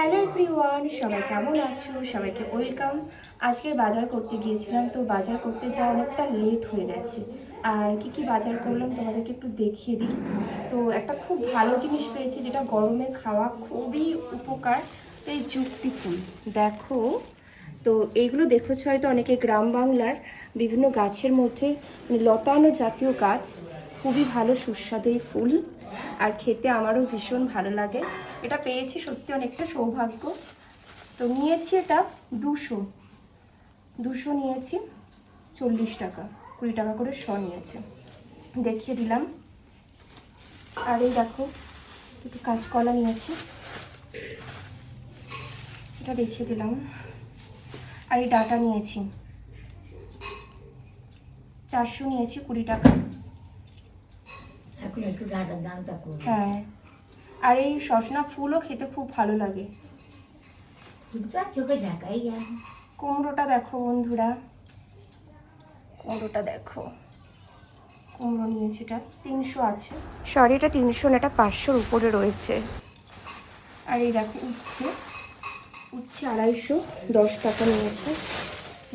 Hello everyone, সবাই কেমন আছো? সবাইকে ওয়েলকাম। আজকের বাজার করতে গিয়েছিলাম, তো বাজার করতে যাওয়া অনেকটা লেট হয়ে গেছে। আর কি কি বাজার করলাম তোমাদেরকে একটু দেখিয়ে দিই। তো একটা খুব ভালো জিনিস পেয়েছি, যেটা গরমে খাওয়া খুবই উপকার। তো এই যুক্তি ফুল দেখো, তো এইগুলো দেখেছো হয়তো অনেকে, গ্রাম বাংলার বিভিন্ন গাছের মধ্যে লতানো জাতীয় গাছ, খুবই ভালো সুস্বাদু এই ফুল, আর খেতে আমারও ভীষণ ভালো লাগে। এটা পেয়েছি সত্যি অনেকটা সৌভাগ্য। তো নিয়েছি এটা 200 নিয়েছি, 40 টাকা, 20 টাকা করে শ নিয়েছে, দেখিয়ে দিলাম। আর এই দেখো একটু কাঁচকলা নিয়েছি, এটা দেখিয়ে দিলাম। আর এই ডাটা নিয়েছি 400 নিয়েছি, 20 টাকা। এখন একটু ডাটার দামটা কম। হ্যাঁ, আর এই সজনা ফুলও খেতে খুব ভালো লাগে। চোখে দেখাই যায়। কুমড়োটা দেখো বন্ধুরা, কুমড়োটা দেখো, কুমড়ো নিয়েছি, এটা 300 আছে, সরি এটা 300 না, এটা 500-র উপরে রয়েছে। আর এই দেখো উচ্ছে 250, 10 টাকা নিয়েছে,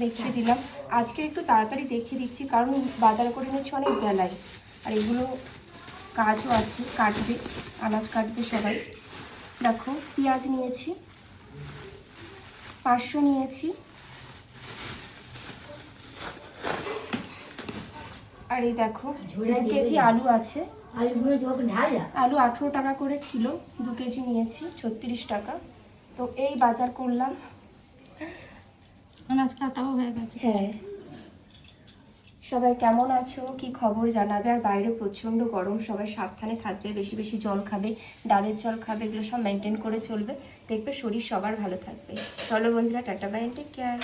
দেখিয়ে দিলাম। আজকে একটু তাড়াতাড়ি দেখিয়ে দিচ্ছি, কারণ বাজার করে নিচ্ছি অনেক বেলায়, আর এগুলো কাজও আছে, কাটবে, আনাজ কাটবে সবাই। দেখো পেঁয়াজ নিয়েছি 500 নিয়েছি। আর এই দেখো 2 কেজি আলু আছে, আলু 18 টাকা করে কিলো, 2 কেজি নিয়েছি, 36 টাকা। তো এই বাজার করলাম, আনাজ কাটাও হয়ে গেছে। হ্যাঁ। সবাই কেমন আছো, কি খবর জানাবে। আর বাইরে প্রচন্ড গরম, সবাই সাবধানে থাকবে, বেশি বেশি জল খাবে, ডাবের জল খাবে, এগুলো সব মেনটেন করে চলবে, দেখবে শরীর সবার ভালো থাকবে। চলো বন্ধুরা, টাটা বাই, টেক কেয়ার।